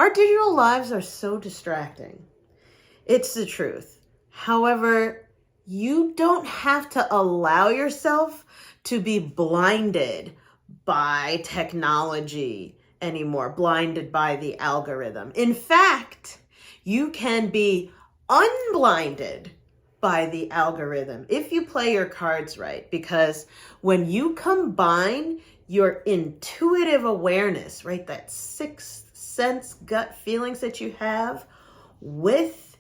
Our digital lives are so distracting. It's the truth. However, you don't have to allow yourself to be blinded by technology anymore, blinded by the algorithm. In fact, you can be unblinded by the algorithm if you play your cards right, because when you combine your intuitive awareness, right, that sixth sense gut feelings that you have with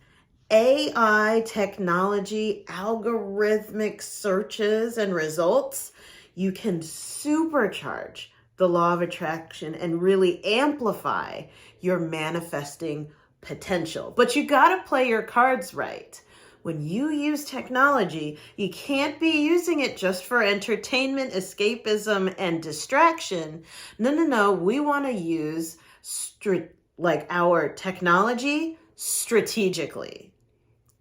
AI technology, algorithmic searches and results, you can supercharge the law of attraction and really amplify your manifesting potential. But you got to play your cards right. When you use technology, you can't be using it just for entertainment, escapism, and distraction. No. We want to use our technology strategically.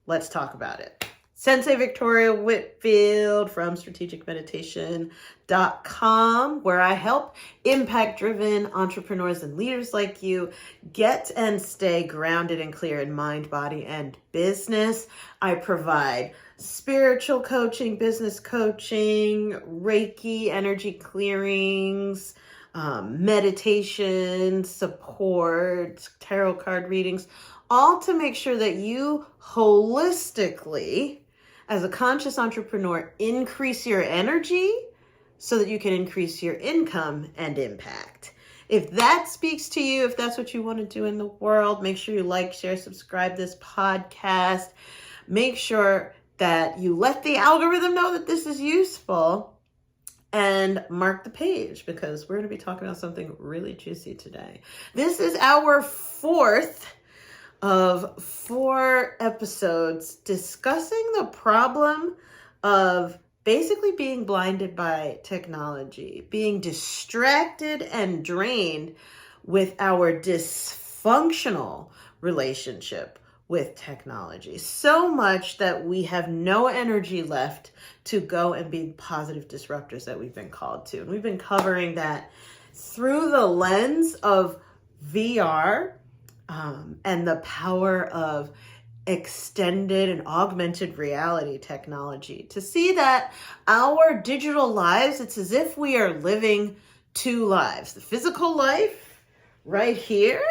Let's talk about it. Sensei Victoria Whitfield from strategicmeditation.com, where I help impact-driven entrepreneurs and leaders like you get and stay grounded and clear in mind, body, and business. I provide spiritual coaching, business coaching, Reiki, energy clearings, meditation, support, tarot card readings, all to make sure that you holistically, as a conscious entrepreneur, increase your energy so that you can increase your income and impact. If that speaks to you, if that's what you want to do in the world, make sure you like, share, subscribe this podcast. Make sure that you let the algorithm know that this is useful, and mark the page, because we're going to be talking about something really juicy today. This is our fourth of 4 episodes discussing the problem of basically being blinded by technology, being distracted and drained with our dysfunctional relationship with technology. So much that we have no energy left to go and be positive disruptors that we've been called to. And we've been covering that through the lens of VR, and the power of extended and augmented reality technology, to see that our digital lives, it's as if we are living 2 lives, the physical life right here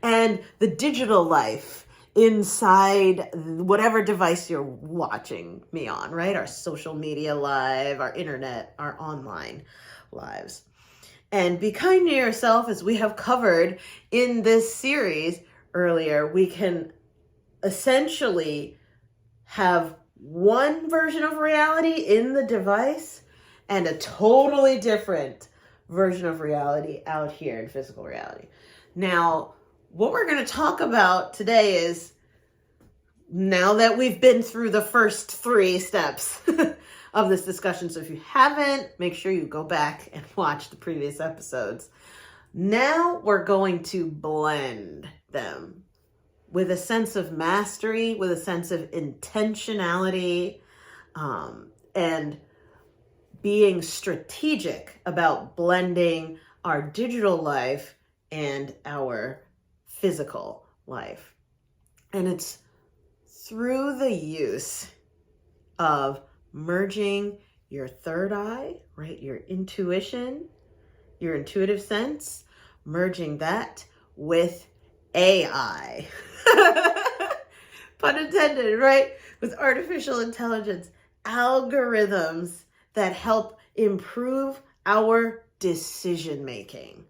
and the digital life inside whatever device you're watching me on, right? Our social media live, our internet, our online lives. And be kind to yourself, as we have covered in this series earlier. We can essentially have one version of reality in the device and a totally different version of reality out here in physical reality. Now, what we're going to talk about today is, now that we've been through the first 3 steps of this discussion, so if you haven't, make sure you go back and watch the previous episodes. Now we're going to blend them with a sense of mastery, with a sense of intentionality, and being strategic about blending our digital life and our physical life. And it's through the use of merging your third eye, right? Your intuition, your intuitive sense, merging that with AI. Pun intended, right? With artificial intelligence, algorithms that help improve our decision making.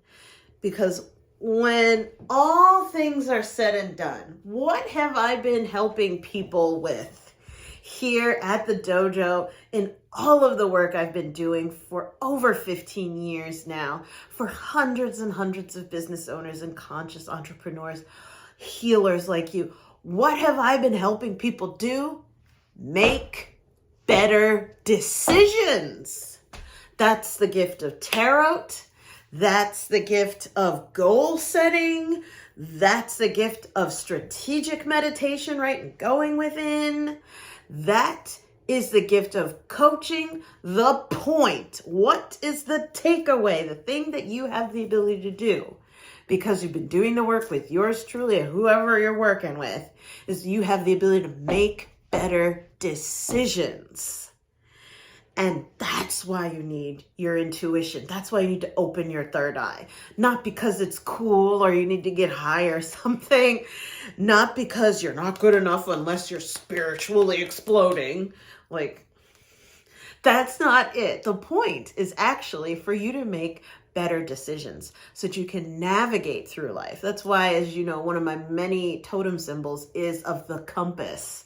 Because when all things are said and done, what have I been helping people with here at the dojo in all of the work I've been doing for over 15 years now, for hundreds and hundreds of business owners and conscious entrepreneurs, healers like you? What have I been helping people do? Make better decisions. That's the gift of tarot. That's the gift of goal setting. That's the gift of strategic meditation, right? And going within. That is the gift of coaching. The point. What is the takeaway? The thing that you have the ability to do because you've been doing the work with yours truly or whoever you're working with, is you have the ability to make better decisions. And that's why you need your intuition. That's why you need to open your third eye. Not because it's cool or you need to get high or something. Not because you're not good enough unless you're spiritually exploding. Like, that's not it. The point is actually for you to make better decisions so that you can navigate through life. That's why, as you know, one of my many totem symbols is of the compass,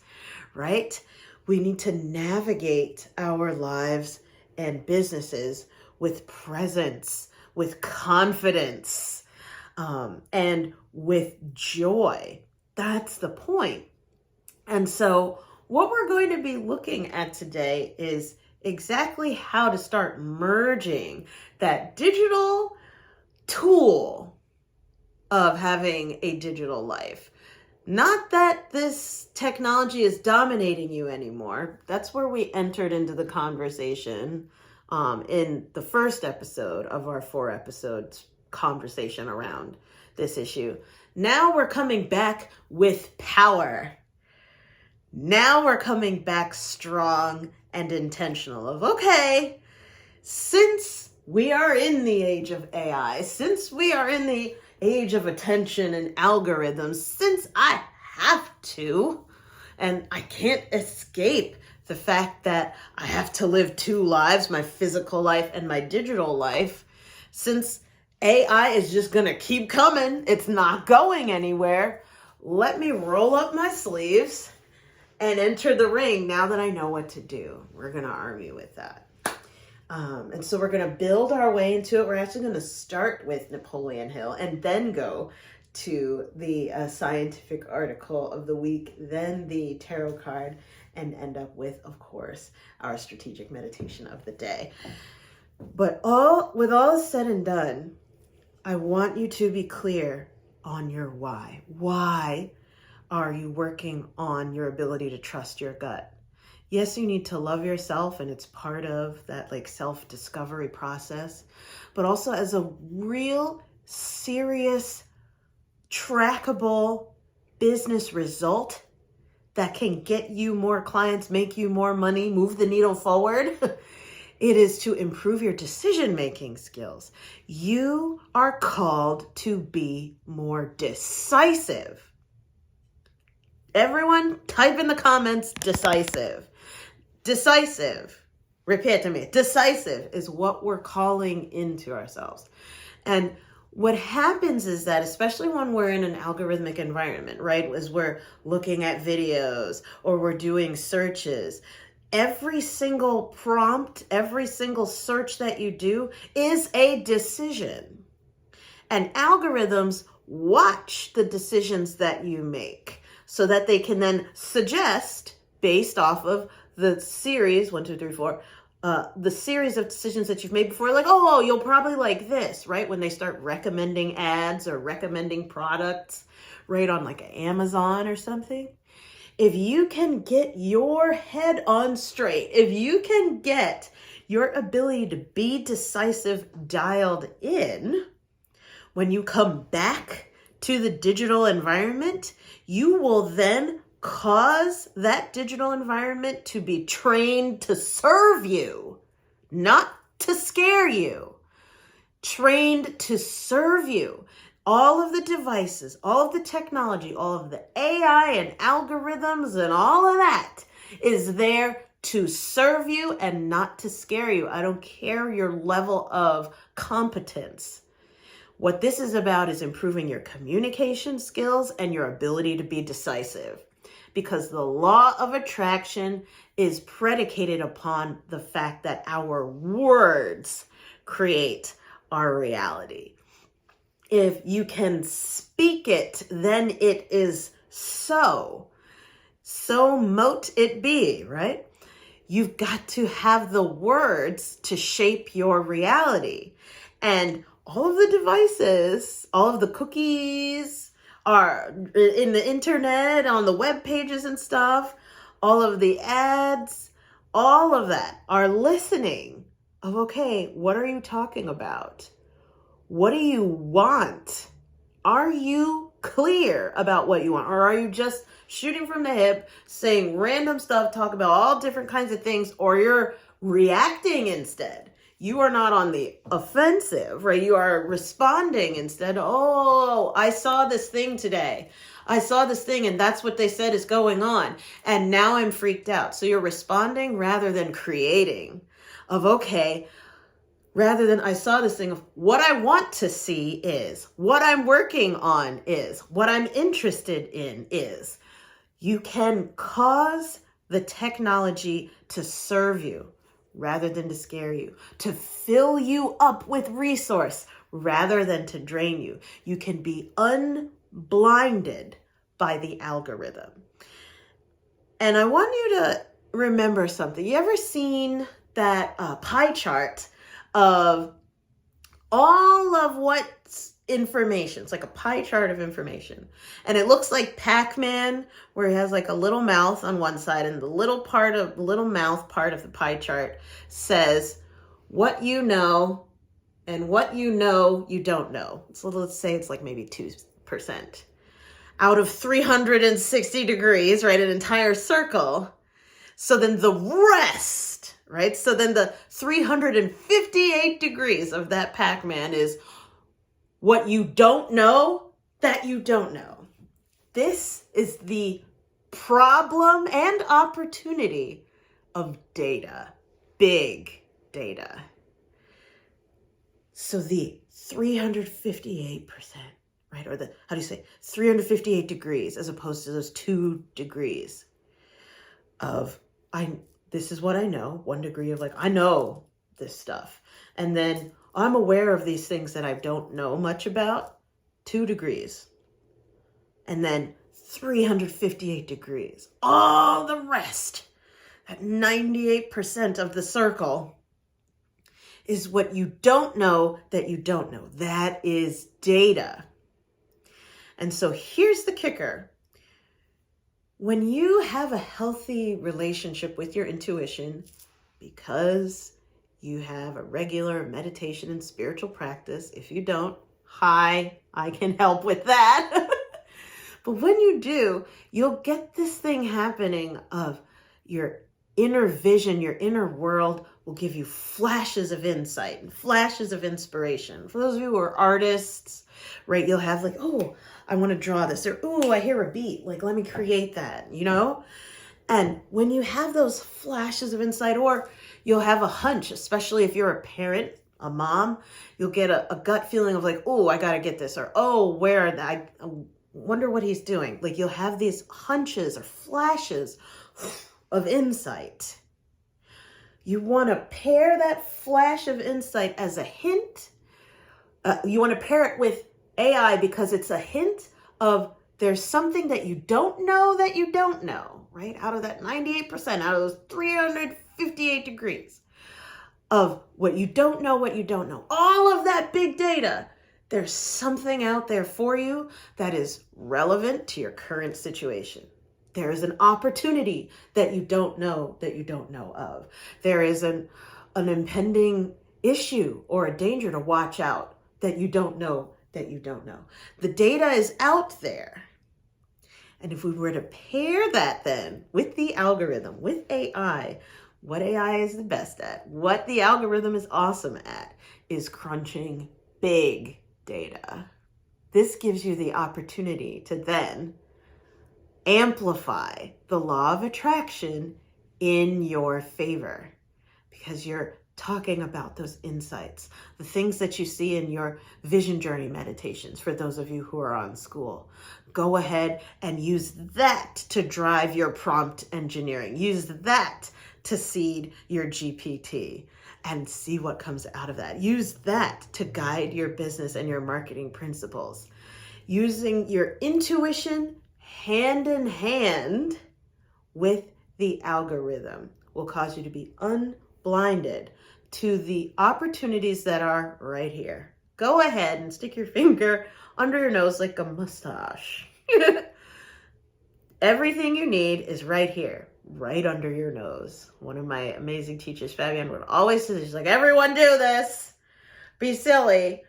right? We need to navigate our lives and businesses with presence, with confidence, and with joy. That's the point. And so what we're going to be looking at today is exactly how to start merging that digital tool of having a digital life. Not that this technology is dominating you anymore. That's where we entered into the conversation in the first episode of our 4 episodes conversation around this issue. Now we're coming back with power. Now we're coming back strong and intentional of, okay, since we are in the age of AI, since we are in the age of attention and algorithms, since I have to, and I can't escape the fact that I have to live 2 lives, my physical life and my digital life, since AI is just going to keep coming, it's not going anywhere, let me roll up my sleeves and enter the ring now that I know what to do. We're going to arm you with that. And so we're going to build our way into it. We're actually going to start with Napoleon Hill and then go to the scientific article of the week, then the tarot card, and end up with, of course, our strategic meditation of the day. But with all said and done, I want you to be clear on your why. Why are you working on your ability to trust your gut? Yes, you need to love yourself, and it's part of that like self-discovery process, but also as a real serious, trackable business result that can get you more clients, make you more money, move the needle forward. It is to improve your decision-making skills. You are called to be more decisive. Everyone type in the comments, decisive. Decisive. Repeat to me. Decisive is what we're calling into ourselves. And what happens is that, especially when we're in an algorithmic environment, right, as we're looking at videos or we're doing searches, every single prompt, every single search that you do is a decision. And algorithms watch the decisions that you make so that they can then suggest based off of the series, 1, 2, 3, 4, the series of decisions that you've made before, like, oh, you'll probably like this, right? When they start recommending ads or recommending products, right, on like Amazon or something. If you can get your head on straight, if you can get your ability to be decisive dialed in, when you come back to the digital environment, you will then cause that digital environment to be trained to serve you, not to scare you. Trained to serve you. All of the devices, all of the technology, all of the AI and algorithms and all of that is there to serve you and not to scare you. I don't care your level of competence. What this is about is improving your communication skills and your ability to be decisive. Because the law of attraction is predicated upon the fact that our words create our reality. If you can speak it, then it is so. So mote it be, right? You've got to have the words to shape your reality. And all of the devices, all of the cookies are in the internet, on the web pages and stuff, all of the ads, all of that are listening of, okay, what are you talking about? What do you want? Are you clear about what you want? Or are you just shooting from the hip, saying random stuff, talk about all different kinds of things, or you're reacting instead? You are not on the offensive, right? You are responding instead. Oh, I saw this thing today. I saw this thing and that's what they said is going on. And now I'm freaked out. So you're responding rather than creating of, okay, rather than I saw this thing of what I want to see is, what I'm working on is, what I'm interested in is. You can cause the technology to serve you rather than to scare you, to fill you up with resource rather than to drain you. You can be unblinded by the algorithm. And I want you to remember something. You ever seen that pie chart of all of what's information? It's like a pie chart of information. And it looks like Pac-Man, where he has like a little mouth on one side, and the little mouth part of the pie chart says what you know and what you know you don't know. So let's say it's like maybe 2%. Out of 360 degrees, right? An entire circle. So then the rest, right? So then the 358 degrees of that Pac-Man is what you don't know that you don't know. This is the problem and opportunity of data, big data. So the 358%, right? Or the, 358 degrees as opposed to those 2 degrees of, this is what I know. 1 degree of like, I know this stuff. And then I'm aware of these things that I don't know much about, 2 degrees. And then 358 degrees. All the rest, that 98% of the circle, is what you don't know that you don't know. That is data. And so here's the kicker. When you have a healthy relationship with your intuition, because you have a regular meditation and spiritual practice, if you don't, hi, I can help with that. But when you do, you'll get this thing happening of your inner vision, your inner world will give you flashes of insight and flashes of inspiration. For those of you who are artists, right, you'll have like, oh, I want to draw this, or, oh, I hear a beat, like, let me create that, you know? And when you have those flashes of insight, or you'll have a hunch, especially if you're a parent, a mom, you'll get a gut feeling of like, oh, I got to get this, or, oh, I wonder what he's doing. Like, you'll have these hunches or flashes of insight. You want to pair that flash of insight as a hint. You want to pair it with AI because it's a hint of there's something that you don't know that you don't know, right? Out of that 98%, out of those 358 degrees of what you don't know, all of that big data, there's something out there for you that is relevant to your current situation. There is an opportunity that you don't know of. There is an impending issue or a danger to watch out that you don't know. The data is out there. And if we were to pair that then with the algorithm, with AI, what AI is the best at, what the algorithm is awesome at, is crunching big data. This gives you the opportunity to then amplify the law of attraction in your favor, because you're talking about those insights, the things that you see in your vision journey meditations. For those of you who are on school, go ahead and use that to drive your prompt engineering. Use that to seed your GPT and see what comes out of that. Use that to guide your business and your marketing principles. Using your intuition hand in hand with the algorithm will cause you to be unblinded to the opportunities that are right here. Go ahead and stick your finger under your nose like a mustache. Everything you need is right here, right under your nose. One of my amazing teachers, Fabienne, would always say, she's like, everyone do this. Be silly.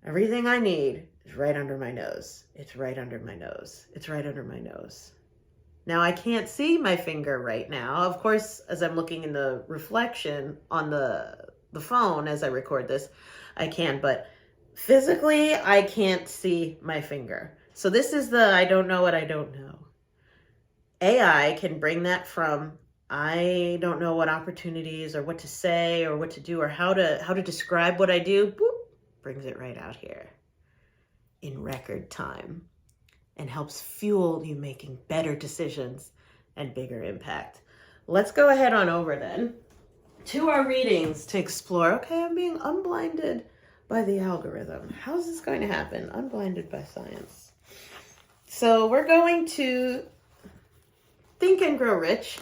Everything I need It's right under my nose. It's right under my nose. It's right under my nose. Now I can't see my finger right now. Of course, as I'm looking in the reflection on the phone as I record this, I can, but physically I can't see my finger. So this is the I don't know what I don't know. AI can bring that from I don't know what opportunities or what to say or what to do or how to describe what I do. Boop, brings it right out here in record time and helps fuel you making better decisions and bigger impact. Let's go ahead on over then to our readings to explore, okay, I'm being unblinded by the algorithm. How's this going to happen? Unblinded by science. So we're going to Think and Grow Rich,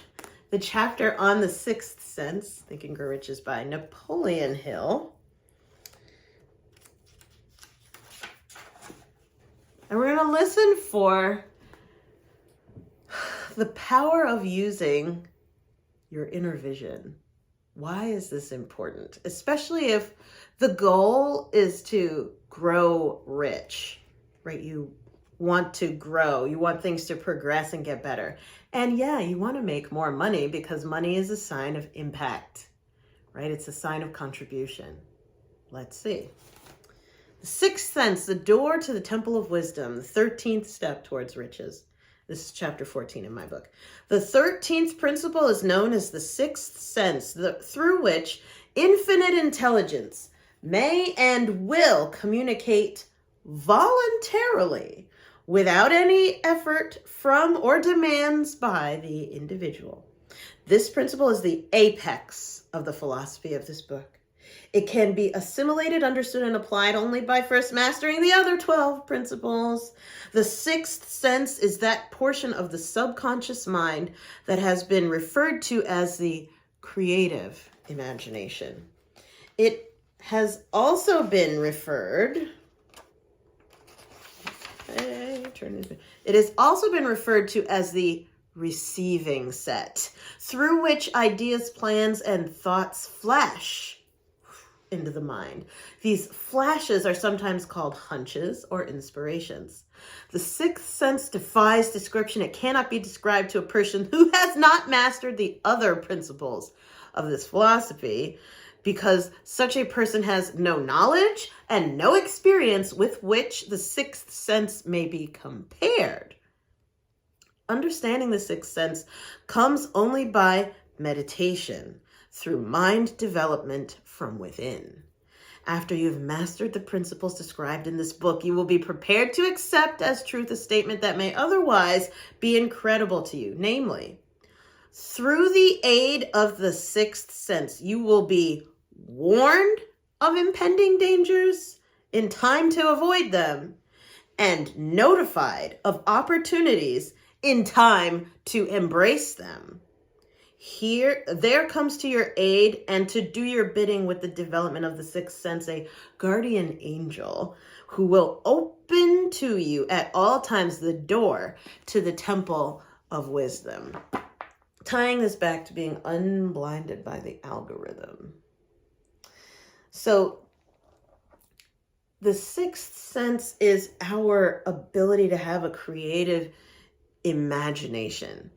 the chapter on the sixth sense. Think and Grow Rich is by Napoleon Hill. And we're going to listen for the power of using your inner vision. Why is this important? Especially if the goal is to grow rich, right? You want to grow, you want things to progress and get better. And yeah, you want to make more money because money is a sign of impact, right? It's a sign of contribution. Let's see. The sixth sense, the door to the temple of wisdom, the 13th step towards riches. This is chapter 14 in my book. The 13th principle is known as the sixth sense, through which infinite intelligence may and will communicate voluntarily without any effort from or demands by the individual. This principle is the apex of the philosophy of this book. It can be assimilated, understood, and applied only by first mastering the other 12 principles. The sixth sense is that portion of the subconscious mind that has been referred to as the creative imagination. It has also been referred... It has also been referred to as the receiving set, through which ideas, plans, and thoughts flash into the mind. These flashes are sometimes called hunches or inspirations. The sixth sense defies description. It cannot be described to a person who has not mastered the other principles of this philosophy, because such a person has no knowledge and no experience with which the sixth sense may be compared. Understanding the sixth sense comes only by meditation, through mind development from within. After you've mastered the principles described in this book, you will be prepared to accept as truth a statement that may otherwise be incredible to you. Namely, through the aid of the sixth sense, you will be warned of impending dangers in time to avoid them, and notified of opportunities in time to embrace them. There comes to your aid and to do your bidding with the development of the sixth sense, a guardian angel who will open to you at all times the door to the temple of wisdom. Tying this back to being unblinded by the algorithm. So the sixth sense is our ability to have a creative imagination,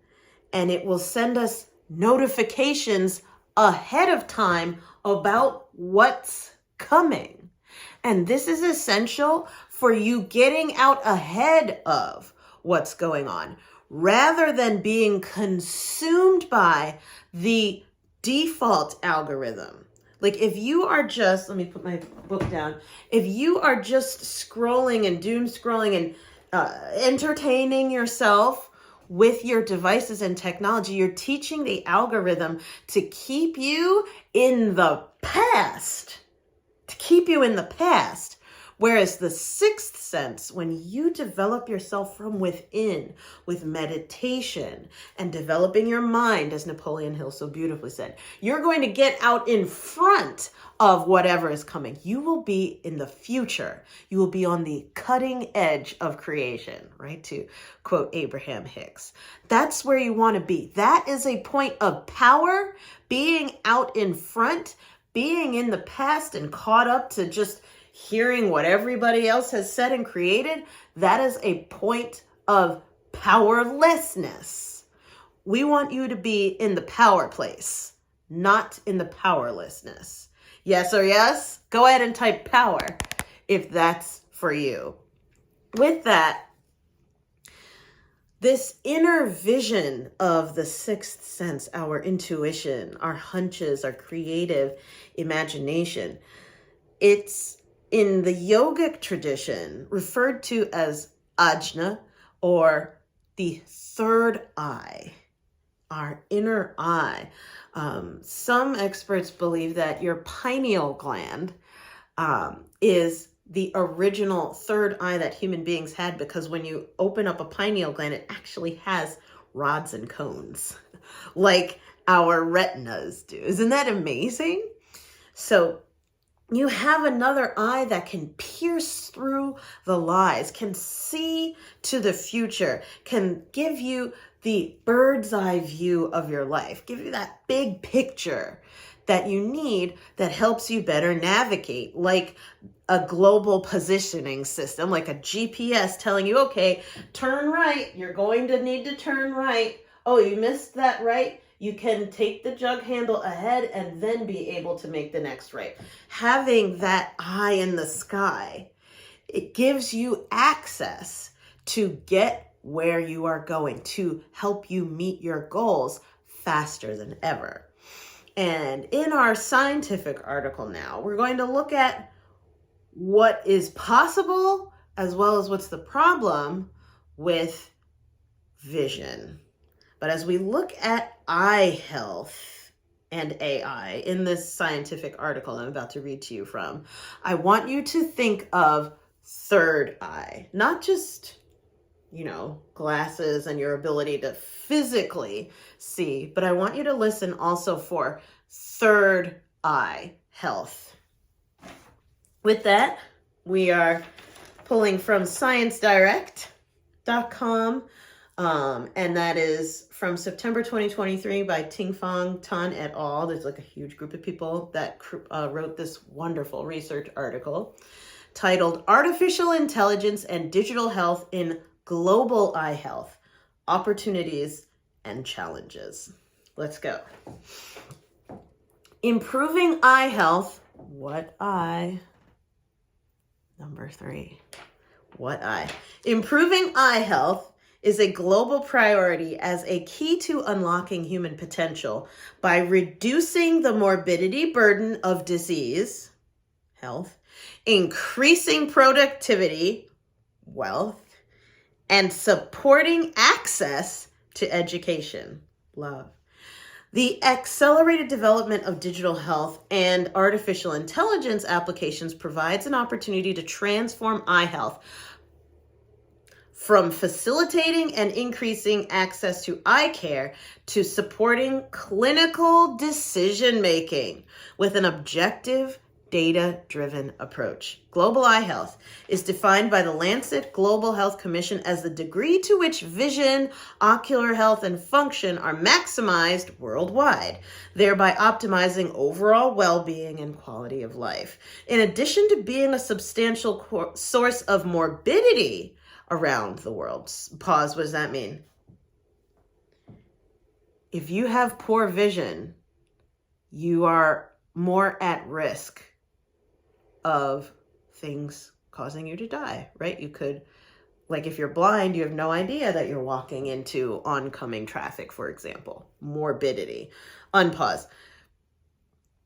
and it will send us notifications ahead of time about what's coming. And this is essential for you getting out ahead of what's going on, rather than being consumed by the default algorithm. Like if you are just, let me put my book down. If you are just scrolling and doom scrolling and entertaining yourself with your devices and technology, you're teaching the algorithm to keep you in the past. Whereas the sixth sense, when you develop yourself from within with meditation and developing your mind, as Napoleon Hill so beautifully said, you're going to get out in front of whatever is coming. You will be in the future. You will be on the cutting edge of creation, right? To quote Abraham Hicks. That's where you want to be. That is a point of power, being out in front, being in the past and caught up to just hearing what everybody else has said and created, that is a point of powerlessness. We want you to be in the power place, not in the powerlessness. Yes or yes? Go ahead and type power if that's for you. With that, this inner vision of the sixth sense, our intuition, our hunches, our creative imagination, it's in the yogic tradition referred to as ajna, or the third eye, our inner eye. Some experts believe that your pineal gland is the original third eye that human beings had, because when you open up a pineal gland, it actually has rods and cones like our retinas do. Isn't that amazing? So you have another eye that can pierce through the lies, can see to the future, can give you the bird's eye view of your life, give you that big picture that you need that helps you better navigate, like a global positioning system, like a GPS telling you, okay, turn right, you're going to need to turn right. Oh, you missed that right? You can take the jug handle ahead and then be able to make the next right. Having that eye in the sky, it gives you access to get where you are going, to help you meet your goals faster than ever. And in our scientific article now, we're going to look at what is possible as well as what's the problem with vision. But as we look at eye health and AI in this scientific article I'm about to read to you from, I want you to think of third eye, not just, glasses and your ability to physically see, but I want you to listen also for third eye health. With that, we are pulling from ScienceDirect.com, and that is from September 2023 by Ting-Fong Tan et al. There's like a huge group of people that wrote this wonderful research article titled Artificial Intelligence and Digital Health in Global Eye Health, Opportunities and Challenges. Let's go. Improving eye health. What eye? Number 3. What eye? Improving eye health is a global priority as a key to unlocking human potential by reducing the morbidity burden of disease, health, increasing productivity, wealth, and supporting access to education, love. The accelerated development of digital health and artificial intelligence applications provides an opportunity to transform eye health from facilitating and increasing access to eye care to supporting clinical decision-making with an objective, data-driven approach. Global eye health is defined by the Lancet Global Health Commission as the degree to which vision, ocular health, and function are maximized worldwide, thereby optimizing overall well-being and quality of life. In addition to being a substantial source of morbidity around the world. Pause, what does that mean? If you have poor vision, you are more at risk of things causing you to die, right? You could, like if you're blind, you have no idea that you're walking into oncoming traffic, for example. Morbidity. Unpause.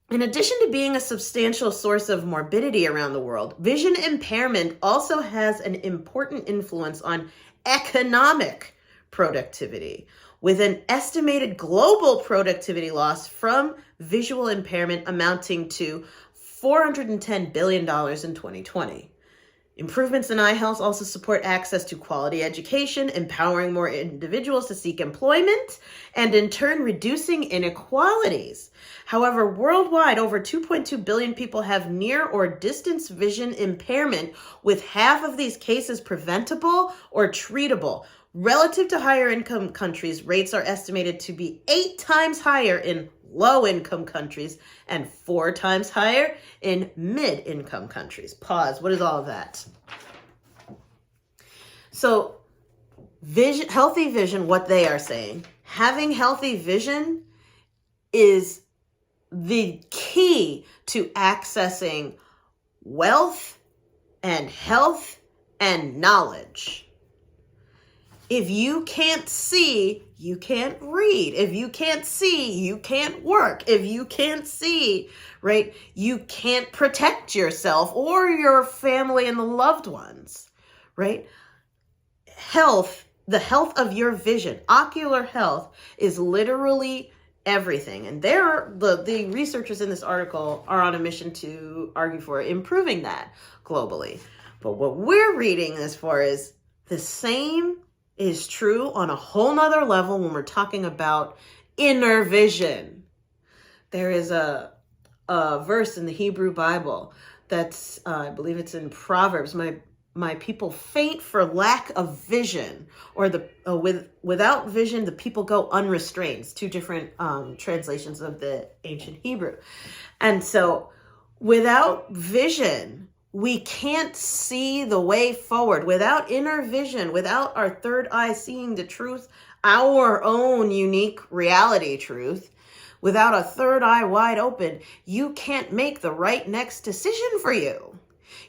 In addition to being a substantial source of morbidity around the world, vision impairment also has an important influence on economic productivity, with an estimated global productivity loss from visual impairment amounting to $410 billion in 2020. Improvements in eye health also support access to quality education, empowering more individuals to seek employment, and in turn reducing inequalities. However, worldwide, over 2.2 billion people have near or distance vision impairment, with half of these cases preventable or treatable. Relative to higher income countries, rates are estimated to be 8 times higher in low-income countries and 4 times higher in mid-income countries. Pause. What is all of that? So healthy vision, what they are saying, having healthy vision is the key to accessing wealth and health and knowledge. If you can't see, you can't read. If you can't see, you can't work. If you can't see, right, you can't protect yourself or your family and the loved ones, right? The health of your vision, ocular health, is literally everything. And the researchers in this article are on a mission to argue for improving that globally. But what we're reading this for is the same is true on a whole nother level when we're talking about inner vision. There is a verse in the Hebrew Bible that's, I believe it's in Proverbs, my people faint for lack of vision, or without vision, the people go unrestrained. It's 2 different translations of the ancient Hebrew. And so without vision, we can't see the way forward. Without inner vision, without our third eye seeing the truth, our own unique reality truth, without a third eye wide open, you can't make the right next decision for you.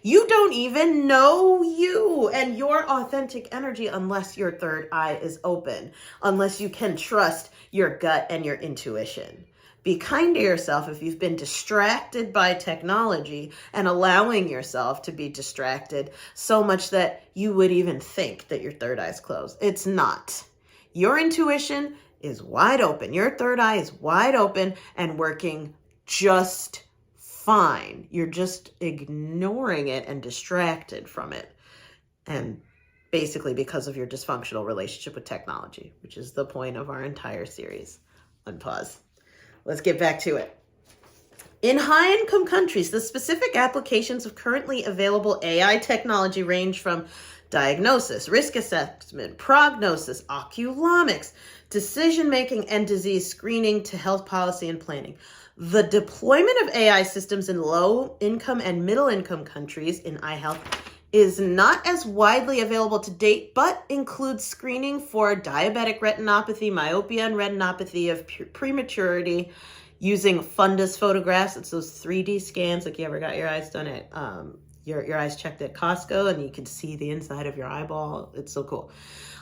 You don't even know you and your authentic energy unless your third eye is open, unless you can trust your gut and your intuition. Be kind to yourself if you've been distracted by technology and allowing yourself to be distracted so much that you would even think that your third eye is closed. It's not. Your intuition is wide open. Your third eye is wide open and working just fine. You're just ignoring it and distracted from it. And basically because of your dysfunctional relationship with technology, which is the point of our entire series. Unpause. Let's get back to it. In high-income countries, the specific applications of currently available AI technology range from diagnosis, risk assessment, prognosis, oculomics, decision-making, and disease screening to health policy and planning. The deployment of AI systems in low-income and middle-income countries in eye health is not as widely available to date, but includes screening for diabetic retinopathy, myopia, and retinopathy of prematurity using fundus photographs. It's those 3D scans, like you ever got your eyes done at, your eyes checked at Costco, and you can see the inside of your eyeball. It's so cool.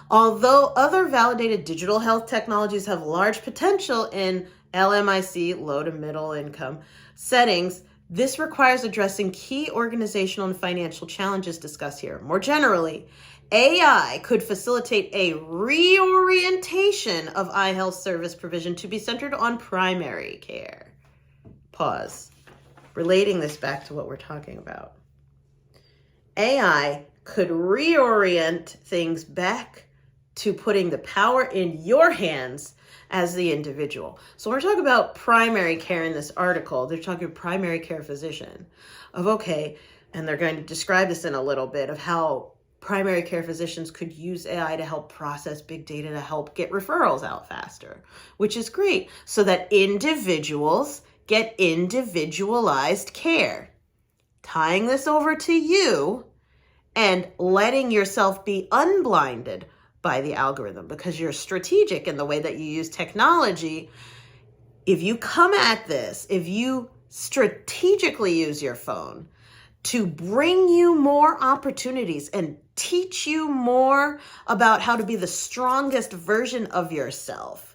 Although other validated digital health technologies have large potential in LMIC, low to middle income settings, this requires addressing key organizational and financial challenges discussed here. More generally, AI could facilitate a reorientation of eye health service provision to be centered on primary care. Pause. Relating this back to what we're talking about. AI could reorient things back to putting the power in your hands as the individual. So when we're talking about primary care in this article, they're talking primary care physician of, okay, and they're going to describe this in a little bit of how primary care physicians could use AI to help process big data to help get referrals out faster, which is great, so that individuals get individualized care. Tying this over to you and letting yourself be unblinded by the algorithm, because you're strategic in the way that you use technology. If you come at this, if you strategically use your phone to bring you more opportunities and teach you more about how to be the strongest version of yourself,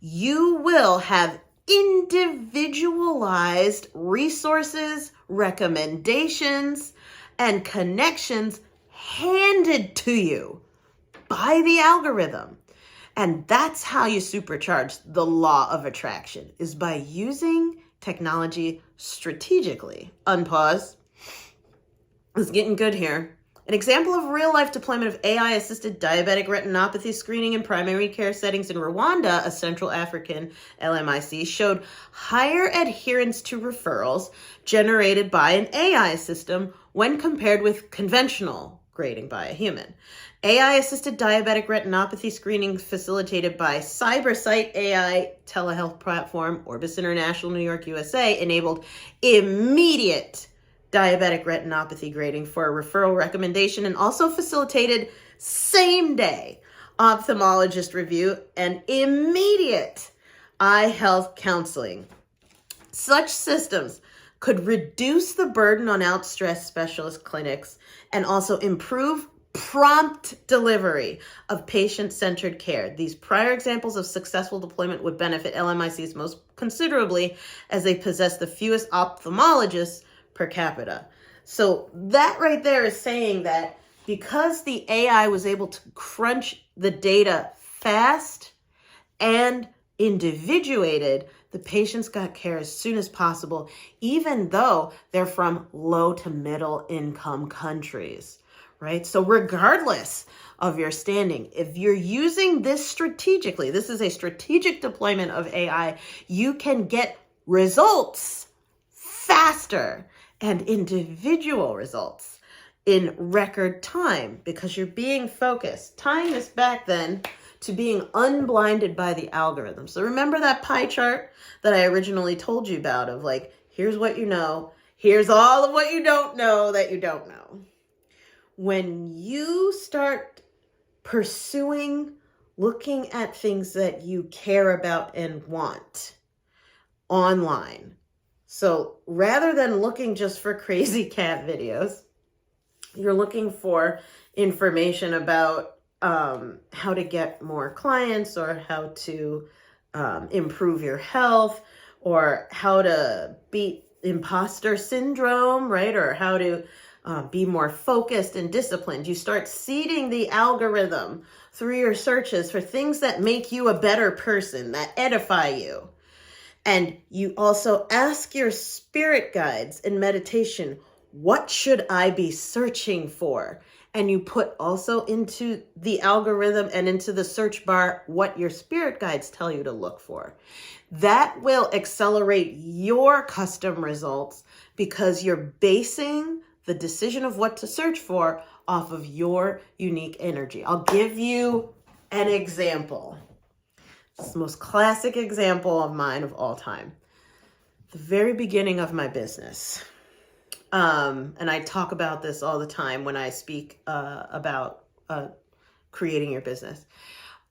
you will have individualized resources, recommendations, and connections handed to you by the algorithm. And that's how you supercharge the law of attraction, is by using technology strategically. Unpause. It's getting good here. An example of real-life deployment of AI-assisted diabetic retinopathy screening in primary care settings in Rwanda, a Central African LMIC, showed higher adherence to referrals generated by an AI system when compared with conventional grading by a human. AI-assisted diabetic retinopathy screening facilitated by CyberSight AI telehealth platform, Orbis International, New York, USA, enabled immediate diabetic retinopathy grading for a referral recommendation and also facilitated same-day ophthalmologist review and immediate eye health counseling. Such systems could reduce the burden on outstressed specialist clinics and also improve prompt delivery of patient-centered care. These prior examples of successful deployment would benefit LMICs most considerably as they possess the fewest ophthalmologists per capita. So that right there is saying that because the AI was able to crunch the data fast and individuated, the patients got care as soon as possible, even though they're from low to middle income countries, right? So regardless of your standing, if you're using this strategically, this is a strategic deployment of AI, you can get results faster and individual results in record time because you're being focused. Tying this back then to being unblinded by the algorithm. So remember that pie chart that I originally told you about of like, here's what you know, here's all of what you don't know that you don't know. When you start pursuing, looking at things that you care about and want online. So rather than looking just for crazy cat videos, you're looking for information about how to get more clients or how to improve your health or how to beat imposter syndrome, right? Or how to be more focused and disciplined. You start seeding the algorithm through your searches for things that make you a better person, that edify you. And you also ask your spirit guides in meditation, what should I be searching for? And you put also into the algorithm and into the search bar what your spirit guides tell you to look for. That will accelerate your custom results because you're basing the decision of what to search for off of your unique energy. I'll give you an example. It's the most classic example of mine of all time. The very beginning of my business. And I talk about this all the time when I speak about creating your business.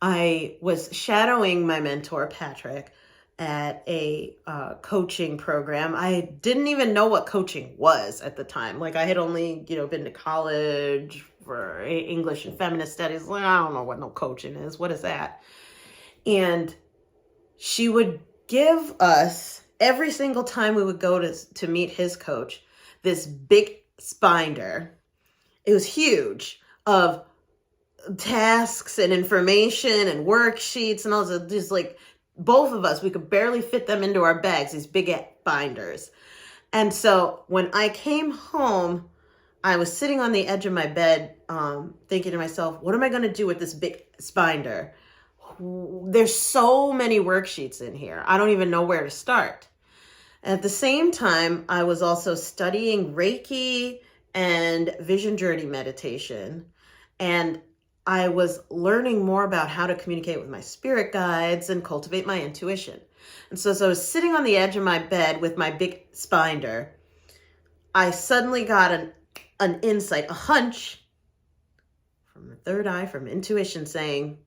I was shadowing my mentor, Patrick, at a coaching program. I didn't even know what coaching was at the time. Like I had only, been to college for English and feminist studies. Like, I don't know what no coaching is. What is that? And she would give us, every single time we would go to meet his coach, this big binder. It was huge of tasks and information and worksheets and all this. Just like both of us, we could barely fit them into our bags, these big binders. And so when I came home, I was sitting on the edge of my bed thinking to myself, what am I going to do with this big binder? There's so many worksheets in here. I don't even know where to start. At the same time, I was also studying Reiki and vision journey meditation. And I was learning more about how to communicate with my spirit guides and cultivate my intuition. And so as I was sitting on the edge of my bed with my big binder, I suddenly got an insight, a hunch from the third eye, from intuition saying,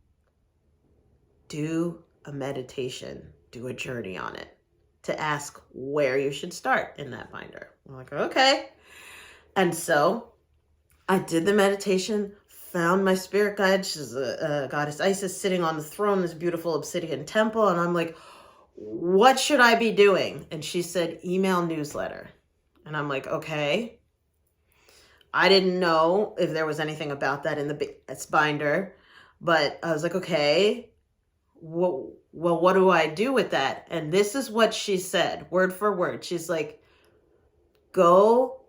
do a meditation, do a journey on it, to ask where you should start in that binder. I'm like, okay. And so I did the meditation, found my spirit guide. She's a goddess Isis sitting on the throne, this beautiful obsidian temple. And I'm like, what should I be doing? And she said, email newsletter. And I'm like, okay. I didn't know if there was anything about that in the binder, but I was like, okay. Well, what do I do with that? And this is what she said, word for word. She's like, go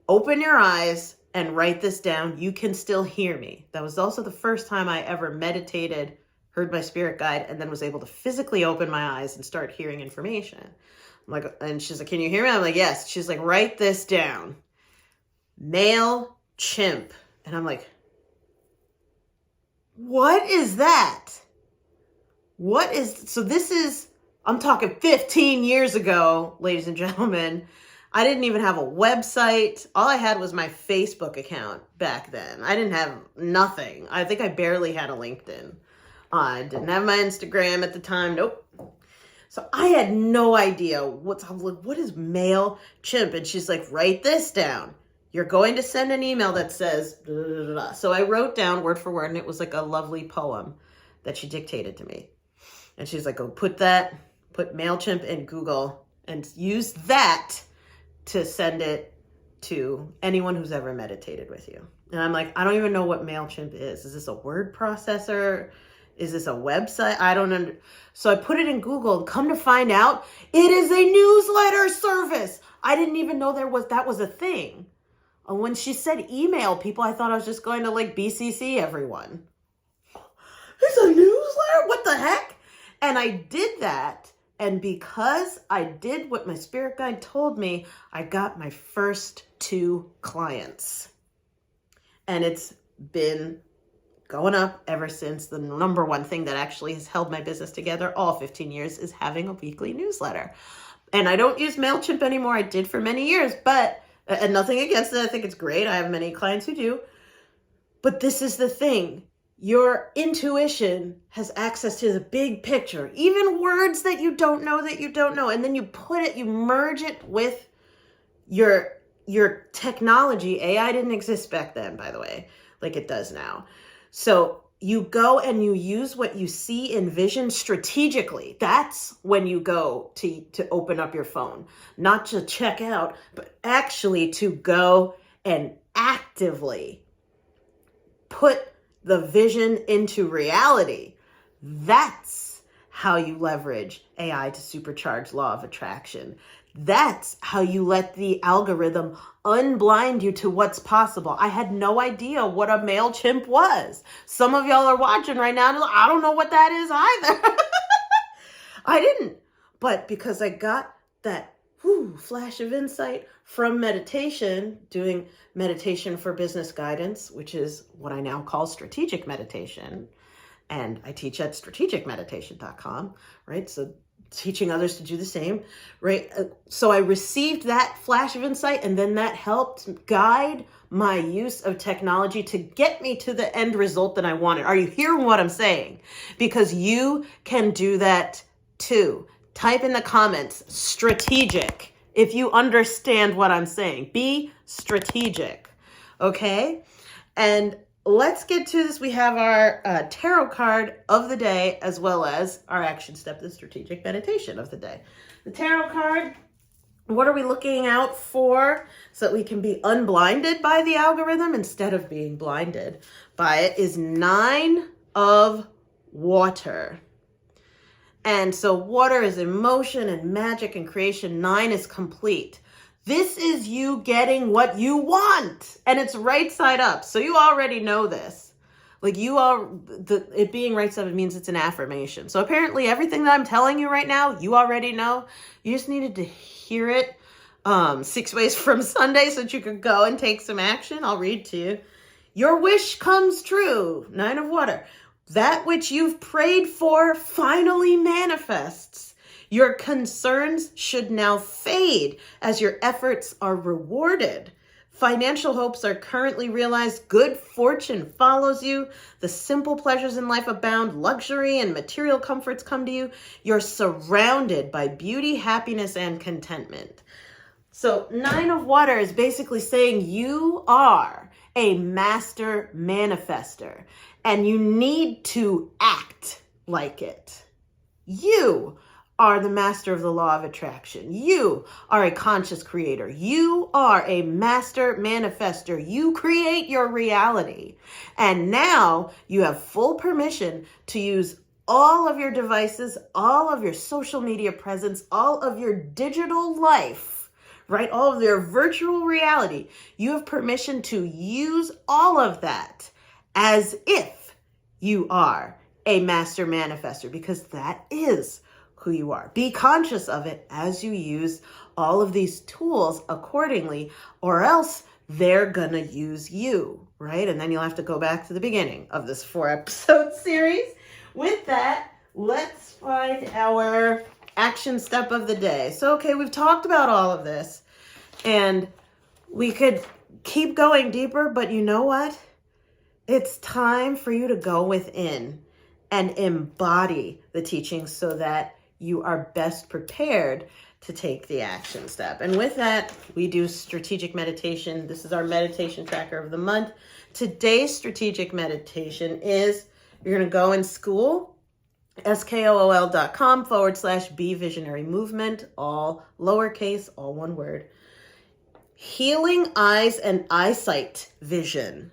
open your eyes and write this down. You can still hear me. That was also the first time I ever meditated, heard my spirit guide, and then was able to physically open my eyes and start hearing information. I'm like, and she's like, can you hear me? I'm like, yes. She's like, write this down. Male chimp. And I'm like, What is that? So this is, I'm talking 15 years ago, ladies and gentlemen. I didn't even have a website. All I had was my Facebook account back then. I didn't have nothing. I think I barely had a LinkedIn. I didn't have my Instagram at the time. Nope. So I had no idea what is MailChimp? And she's like, write this down. You're going to send an email that says, blah, blah, blah, blah. So I wrote down word for word, and it was like a lovely poem that she dictated to me. And she's like, put MailChimp in Google and use that to send it to anyone who's ever meditated with you. And I'm like, I don't even know what MailChimp is. Is this a word processor? Is this a website? I don't know. So I put it in Google, and come to find out, it is a newsletter service. I didn't even know that was a thing. And when she said email people, I thought I was just going to like BCC everyone. It's a newsletter? What the heck? And I did that. And because I did what my spirit guide told me, I got my first 2 clients. And it's been going up ever since. The number one thing that actually has held my business together all 15 years is having a weekly newsletter. And I don't use MailChimp anymore. I did for many years, and nothing against it. I think it's great. I have many clients who do. But this is the thing. Your intuition has access to the big picture, even words that you don't know. And then you merge it with your technology. AI didn't exist back then, by the way, like it does now. So you go and you use what you see in vision strategically. That's when you go to open up your phone, not to check out, but actually to go and actively put the vision into reality. That's how you leverage AI to supercharge law of attraction. That's how you let the algorithm unblind you to what's possible. I had no idea what a MailChimp was. Some of y'all are watching right now and like, I don't know what that is either. I didn't. But because I got that flash of insight from meditation, doing meditation for business guidance, which is what I now call strategic meditation. And I teach at strategicmeditation.com, right? So teaching others to do the same, right? So I received that flash of insight, and then that helped guide my use of technology to get me to the end result that I wanted. Are you hearing what I'm saying? Because you can do that too. Type in the comments, strategic, if you understand what I'm saying. Be strategic, okay? And let's get to this. We have our tarot card of the day, as well as our action step, the strategic meditation of the day. The tarot card, what are we looking out for so that we can be unblinded by the algorithm instead of being blinded by it, is 9 of water. And so water is emotion and magic and creation. 9 is complete. This is you getting what you want, and it's right side up. So you already know this. Like it being right side up means it's an affirmation. So apparently everything that I'm telling you right now, you already know. You just needed to hear it 6 ways from Sunday so that you could go and take some action. I'll read to you. Your wish comes true. 9 of water. That which you've prayed for finally manifests. Your concerns should now fade as your efforts are rewarded. Financial hopes are currently realized. Good fortune follows you. The simple pleasures in life abound. Luxury and material comforts come to you. You're surrounded by beauty, happiness, and contentment. So 9 of water is basically saying you are a master manifester, and you need to act like it. You are the master of the law of attraction. You are a conscious creator. You are a master manifester. You create your reality. And now you have full permission to use all of your devices, all of your social media presence, all of your digital life, right? All of your virtual reality. You have permission to use all of that as if you are a master manifester, because that is who you are. Be conscious of it as you use all of these tools accordingly, or else they're gonna use you, right? And then you'll have to go back to the beginning of this 4-episode series. With that, let's find our action step of the day. So, okay, we've talked about all of this, and we could keep going deeper, but you know what? It's time for you to go within and embody the teachings so that you are best prepared to take the action step. And with that, we do strategic meditation. This is our meditation tracker of the month. Today's strategic meditation is, you're going to go in school, skool.com/be visionary movement, all lowercase, all one word. Healing eyes and eyesight vision.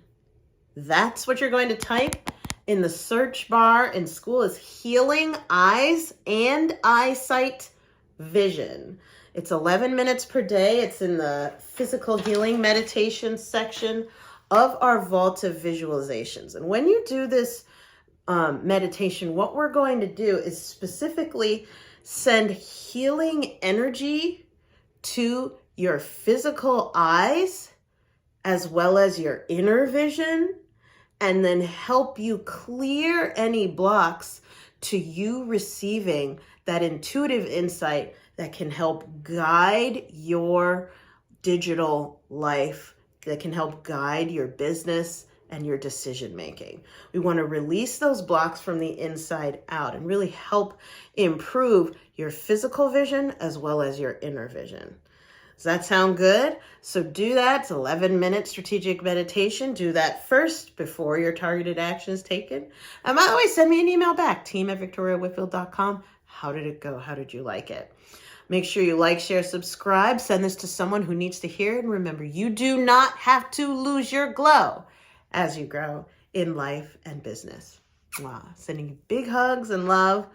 That's what you're going to type in the search bar in school, is healing eyes and eyesight vision. It's 11 minutes per day. It's in the physical healing meditation section of our vault of visualizations. And when you do this meditation, what we're going to do is specifically send healing energy to your physical eyes as well as your inner vision, and then help you clear any blocks to you receiving that intuitive insight that can help guide your digital life, that can help guide your business and your decision making. We want to release those blocks from the inside out and really help improve your physical vision as well as your inner vision. Does that sound good? So do that. It's 11-minute strategic meditation. Do that first before your targeted action is taken. And by the way, send me an email back, team@victoriawhitfield.com. How did it go? How did you like it? Make sure you like, share, subscribe. Send this to someone who needs to hear it. And remember, you do not have to lose your glow as you grow in life and business. Wow. Sending you big hugs and love.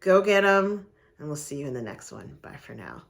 Go get them. And we'll see you in the next one. Bye for now.